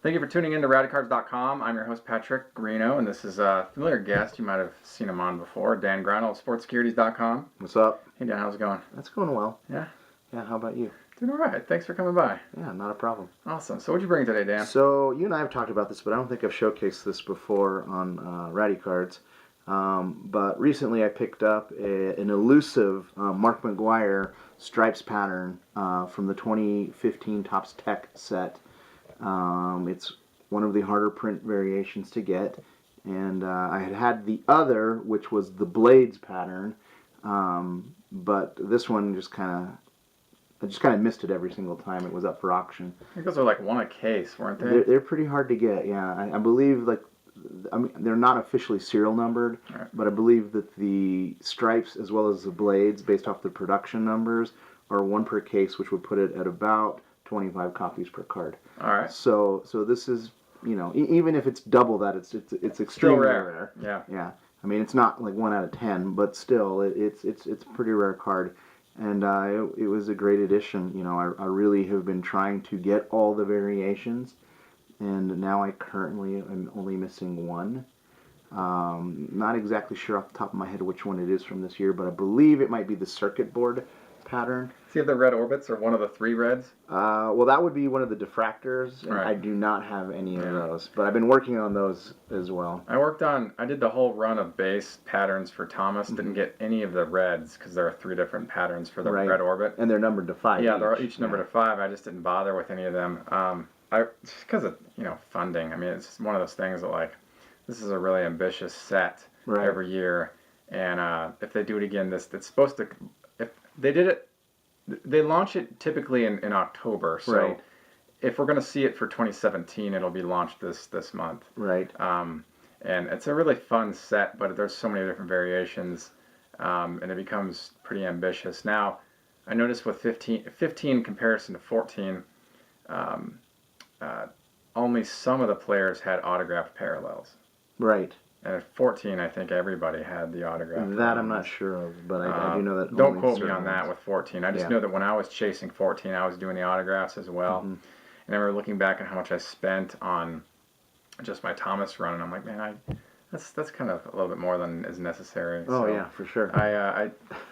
Thank you for tuning in to Radicards.com. I'm your host, Patrick Reno, and this is a familiar guest. You might have seen him on before, Dan Grano of SportsSecurities.com. What's up? Hey, Dan, how's it going? That's going well. Yeah? Yeah, how about you? Doing all right. Thanks for coming by. Yeah, not a problem. Awesome. So what'd you bring today, Dan? So, you and I have talked about this, but I don't think I've showcased this before on Radicards. But recently I picked up an elusive Mark McGuire stripes pattern from the 2015 Topps Tech set. It's one of the harder print variations to get, and I had the other, which was the Blades pattern, but this one I just kind of missed it every single time it was up for auction. I think those are like one a case, weren't they? They're pretty hard to get, yeah. I believe, they're not officially serial numbered, right, but I believe that the stripes as well as the blades, based off the production numbers, are one per case, which would put it at about 25 copies per card. All right. So this is, even if it's double that, it's extremely rare. Yeah. Yeah. I mean, it's not like 1 out of 10, but still, it's a pretty rare card. And it was a great addition. I really have been trying to get all the variations, and now I currently am only missing one. Not exactly sure off the top of my head which one it is from this year, but I believe it might be the circuit board pattern. See if the red orbits are one of the 3 reds? Well, that would be one of the diffractors, and right. I do not have any of those, but I've been working on those as well. I did the whole run of base patterns for Thomas, didn't get any of the reds, because there are 3 different patterns for the red orbit. And they're numbered to 5 Yeah, they're each numbered to 5. I just didn't bother with any of them. Just because of, funding. I mean, it's just one of those things that, this is a really ambitious set every year, and if they do it again, it's supposed to, if they did it, they launch it typically in October, so if we're going to see it for 2017, it'll be launched this month. Right. And it's a really fun set, but there's so many different variations, and it becomes pretty ambitious. Now, I noticed with 15 comparison to 14, only some of the players had autographed parallels. Right. And at 14, I think everybody had the autograph. That I'm not sure of, but I do know that. Don't quote me on that with 14. I just know that when I was chasing 14, I was doing the autographs as well. And I remember looking back at how much I spent on just my Thomas run, and I'm like, man, that's kind of a little bit more than is necessary. Oh, yeah, for sure.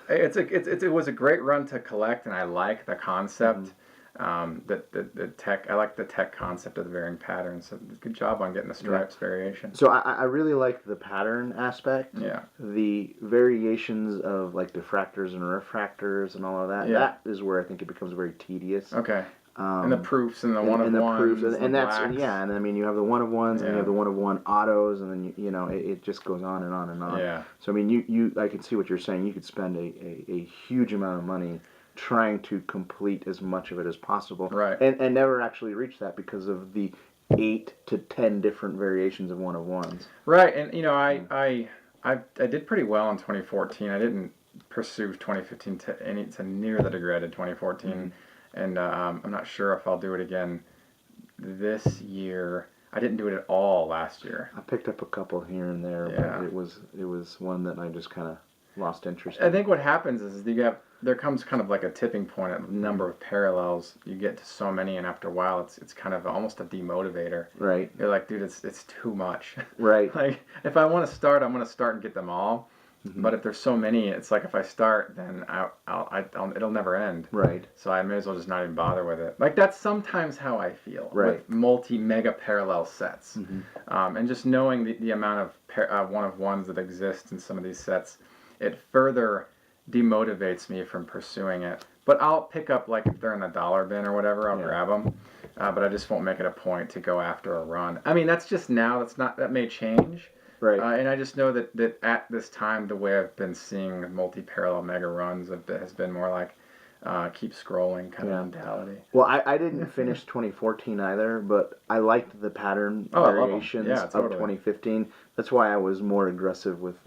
It was a great run to collect, and I like the concept. The tech, I like the tech concept of the varying patterns. So good job on getting the stripes variation. So I really like the pattern aspect. Yeah. The variations of diffractors and refractors and all of that. Yeah. That is where I think it becomes very tedious. Okay. And the proofs and the one of ones and that's and I mean you have the one of ones and you have the one of one autos, and then it just goes on and on and on. Yeah. So I mean I can see what you're saying. You could spend a huge amount of money trying to complete as much of it as possible, right? And never actually reach that because of the 8 to 10 different variations of one of ones. Right, and I did pretty well in 2014. I didn't pursue 2015 to near the degree I did 2014, and I'm not sure if I'll do it again this year. I didn't do it at all last year. I picked up a couple here and there, but it was one that I just kind of lost interest in. I think what happens is there comes kind of like a tipping point at the number of parallels. You get to so many, and after a while, it's kind of almost a demotivator. Right. You're like, dude, it's too much. Right. Like, if I want to start, I'm going to start and get them all. But if there's so many, it's like if I start, then it'll never end. Right. So I may as well just not even bother with it. Like, that's sometimes how I feel with multi-mega parallel sets. And just knowing the amount of one-of-ones that exist in some of these sets, it further demotivates me from pursuing it. But I'll pick up, if they're in the dollar bin or whatever, I'll grab them. But I just won't make it a point to go after a run. I mean, that's just now. That may change. Right. And I just know that at this time, the way I've been seeing multi-parallel mega runs has been more like keep scrolling kind of mentality. Well, I didn't finish 2014 either, but I liked the pattern variations of 2015. That's why I was more aggressive with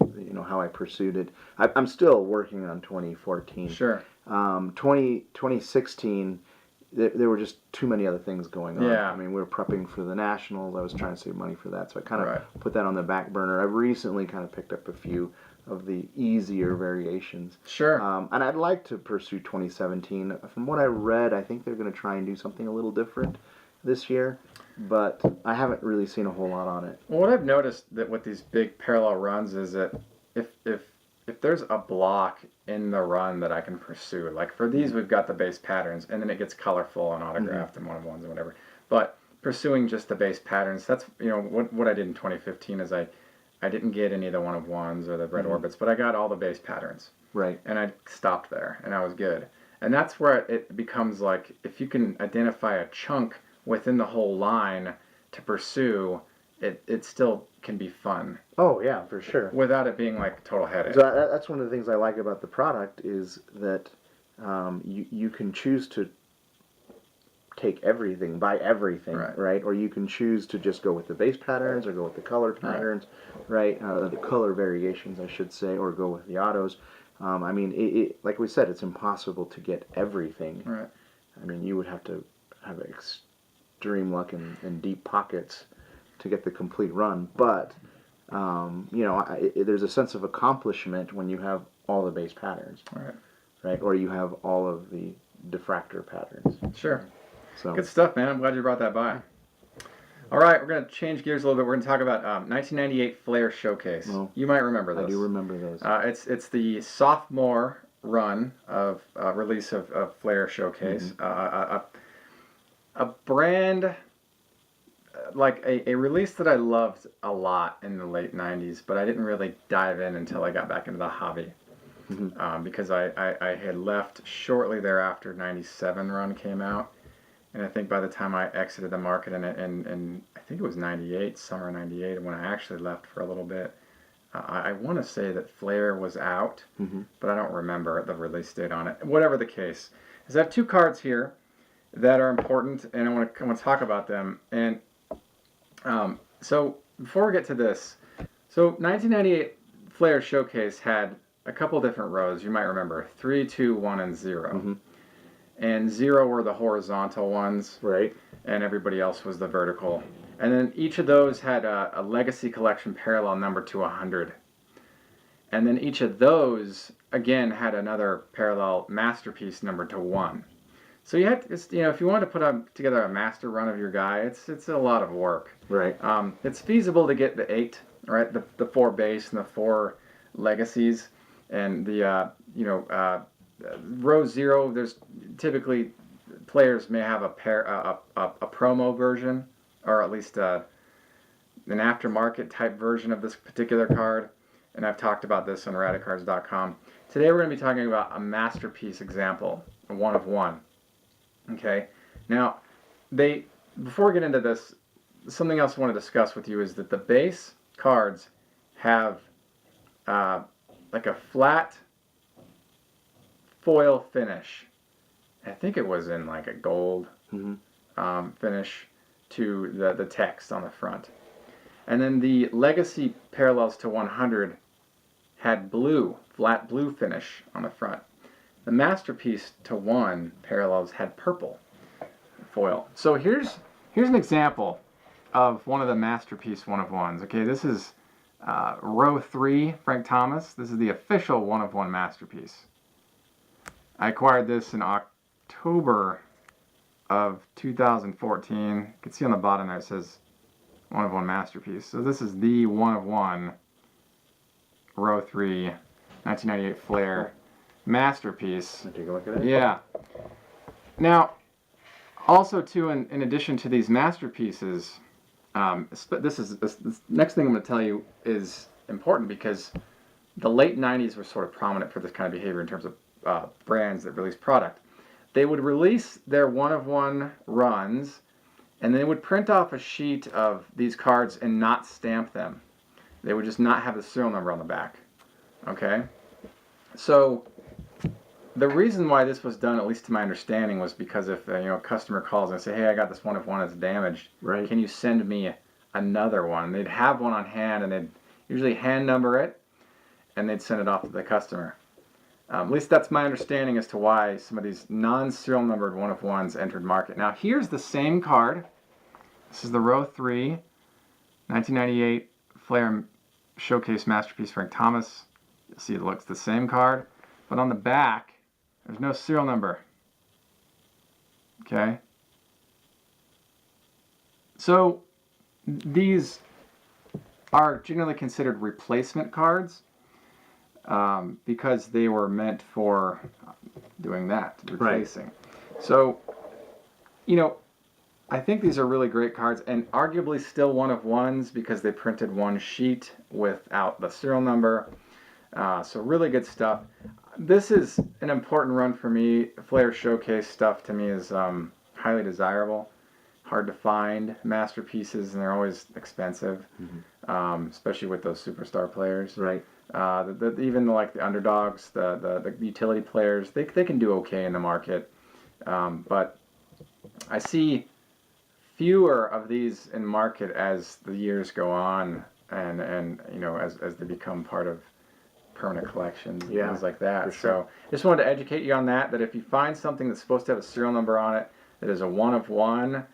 how I pursued it. I'm still working on 2014. Sure. 2016, there were just too many other things going on. Yeah. I mean, we were prepping for the Nationals. I was trying to save money for that, so I kind of put that on the back burner. I've recently kind of picked up a few of the easier variations. Sure. And I'd like to pursue 2017. From what I read, I think they're going to try and do something a little different. this year, but I haven't really seen a whole lot on it. Well, what I've noticed that with these big parallel runs is that if if if there's a block in the run that I can pursue, like for these we've got the base patterns, and then it gets colorful and autographed and one of ones and whatever. But pursuing just the base patterns, that's what I did in 2015 is I didn't get any of the one of ones or the red orbits, but I got all the base patterns. Right. And I stopped there, and I was good. And that's where it becomes like if you can identify a chunk within the whole line to pursue, it still can be fun. Oh yeah, for sure. Without it being like a total headache. So that's one of the things I like about the product is that you can choose to take everything, buy everything, right? Or you can choose to just go with the base patterns or go with the color patterns, right? The color variations, I should say, or go with the autos. I mean, like we said, it's impossible to get everything. Right. I mean, you would have to have extreme luck and deep pockets to get the complete run. But, there's a sense of accomplishment when you have all the base patterns. Right? Or you have all of the diffractor patterns. Sure. So. Good stuff, man. I'm glad you brought that by. All right, we're going to change gears a little bit. We're going to talk about 1998 Flair Showcase. Well, you might remember those. I do remember those. It's the sophomore run of release of Flair Showcase. A brand, like a release that I loved a lot in the late 90s, but I didn't really dive in until I got back into the hobby. Because I had left shortly thereafter 97 run came out. And I think by the time I exited the market, and I think it was 98, summer 98, when I actually left for a little bit, I want to say that Flair was out, but I don't remember the release date on it. Whatever the case, is I have two cards here that are important, and I want to talk about them. And so before we get to this, so 1998 Flair Showcase had a couple different rows. You might remember 3, 2, 1, and 0. And 0 were the horizontal ones, right? And everybody else was the vertical. And then each of those had a Legacy Collection parallel number to 100. And then each of those, again, had another parallel masterpiece number to 1. So you had, if you wanted to put together a master run of your guy, it's a lot of work. Right. It's feasible to get the 8, right? The 4 base and the 4 legacies, and the row 0. There's typically players may have a promo version, or at least an aftermarket type version of this particular card. And I've talked about this on Radicards.com. Today we're going to be talking about a masterpiece example, a 1 of 1. Okay. Now, before we get into this, something else I want to discuss with you is that the base cards have like a flat foil finish. I think it was in like a gold finish to the text on the front. And then the Legacy parallels to 100 had flat blue finish on the front. The Masterpiece to 1 parallels had purple foil. So here's an example of one of the Masterpiece 1 of 1s. Okay, this is row 3, Frank Thomas. This is the official 1 of 1 Masterpiece. I acquired this in October of 2014. You can see on the bottom there it says 1 of 1 Masterpiece. So this is the 1 of 1 row 3 1998 Flair Masterpiece. Take a look at it. Yeah. Now, also too, in addition to these masterpieces, this next thing I'm going to tell you is important because the late 90s were sort of prominent for this kind of behavior in terms of brands that release product. They would release their 1 of 1 runs, and they would print off a sheet of these cards and not stamp them. They would just not have the serial number on the back. Okay? So the reason why this was done, at least to my understanding, was because if a customer calls and say, "Hey, I got this 1 of 1 that's damaged. Right. Can you send me another one?" They'd have one on hand, and they'd usually hand number it, and they'd send it off to the customer. At least that's my understanding as to why some of these non-serial numbered 1 of 1s entered market. Now here's the same card. This is the row 3, 1998 Flair Showcase Masterpiece Frank Thomas. You'll see it looks the same card, but on the back, there's no serial number. Okay? So these are generally considered replacement cards because they were meant for doing that, replacing. Right. So, I think these are really great cards, and arguably still one of ones because they printed one sheet without the serial number. So really good stuff. This is an important run for me. Flair Showcase stuff to me is highly desirable. Hard to find masterpieces, and they're always expensive, especially with those superstar players. Right. Even like the underdogs, the utility players, they can do okay in the market. But I see fewer of these in market as the years go on, and as they become part of permanent collections and things like that. Sure. So just wanted to educate you on that if you find something that's supposed to have a serial number on it that is a one of one,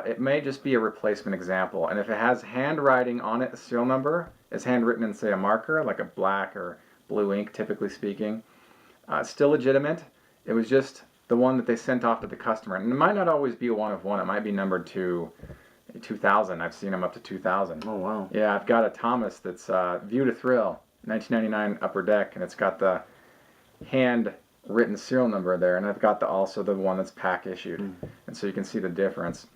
it may just be a replacement example. And if it has handwriting on it, the serial number is handwritten in, say, a marker, like a black or blue ink, typically speaking, it's still legitimate. It was just the one that they sent off to the customer. And it might not always be a one of one. It might be numbered to 2000. I've seen them up to 2000. Oh, wow. Yeah, I've got a Thomas that's View to Thrill, 1999 upper deck, and it's got the hand-written serial number there, and I've got also the one that's pack issued. And so you can see the difference.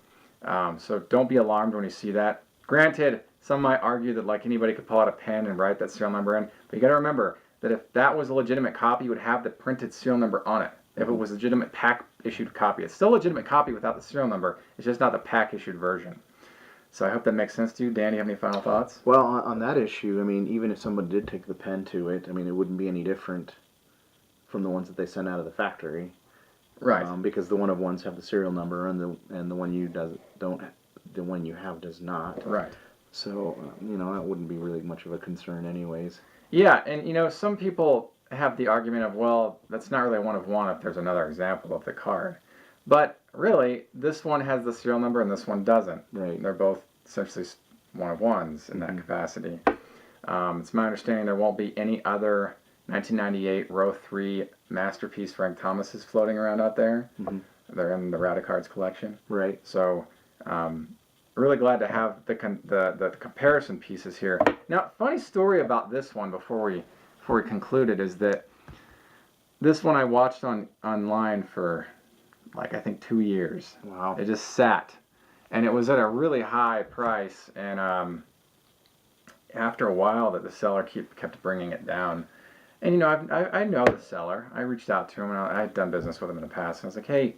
So don't be alarmed when you see that. Granted, some might argue that like anybody could pull out a pen and write that serial number in, but you got to remember that if that was a legitimate copy, you would have the printed serial number on it. If it was a legitimate pack-issued copy, it's still a legitimate copy without the serial number. It's just not the pack-issued version. So I hope that makes sense to you. Dan, you have any final thoughts? Well, on that issue, I mean, even if someone did take the pen to it, I mean, it wouldn't be any different from the ones that they sent out of the factory. Right. Because the one of ones have the serial number, and the one you the one you have does not. Right. So that wouldn't be really much of a concern, anyways. Yeah, and some people have the argument of, well, that's not really a one of one if there's another example of the card. But really, this one has the serial number and this one doesn't. Right. They're both essentially one of ones in that capacity. It's my understanding there won't be any other 1998 row 3 masterpiece Frank Thomases floating around out there. They're in the Radicards collection. Right. So really glad to have the comparison pieces here. Now, funny story about this one before we concluded is that this one I watched online for I think 2 years. Wow. It just sat, and it was at a really high price, and after a while that the seller kept bringing it down. And I know the seller. I reached out to him, and I had done business with him in the past, and I was like, hey,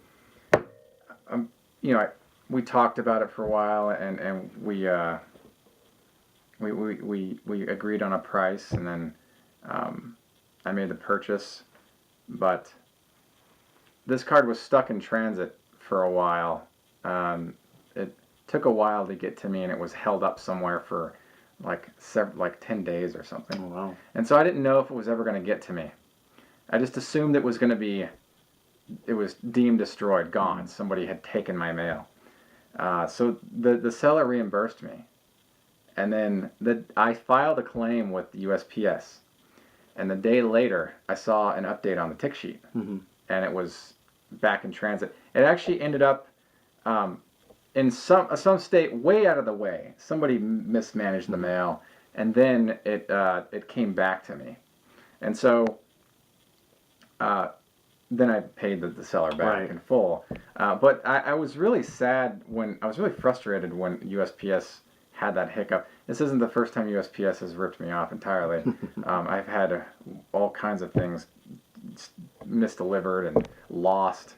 we talked about it for a while, and we agreed on a price, and then I made the purchase, but this card was stuck in transit for a while. It took a while to get to me, and it was held up somewhere for like 10 days or something. Oh, wow. And so I didn't know if it was ever going to get to me. I just assumed it was deemed destroyed, gone. Somebody had taken my mail. So the seller reimbursed me. And then I filed a claim with the USPS. And the day later, I saw an update on the tick sheet. And it was back in transit. It actually ended up in some state way out of the way. Somebody mismanaged the mail, and then it came back to me. And so then I paid the seller back in full. But I was really sad I was really frustrated when USPS had that hiccup. This isn't the first time USPS has ripped me off entirely. I've had all kinds of things misdelivered and lost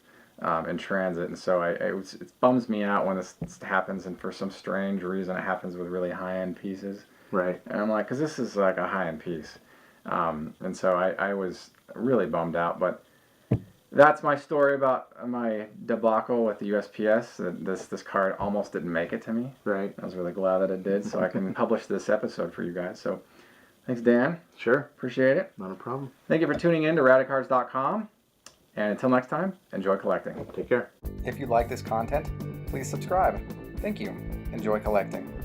in transit, and so it bums me out when this happens, and for some strange reason it happens with really high-end pieces. Right. And I'm like, because this is like a high-end piece. And so I was really bummed out, but that's my story about my debacle with the USPS. This card almost didn't make it to me. Right. I was really glad that it did, so I can publish this episode for you guys. So thanks, Dan. Sure. Appreciate it. Not a problem. Thank you for tuning in to Radicards.com. And until next time, enjoy collecting. Take care. If you like this content, please subscribe. Thank you. Enjoy collecting.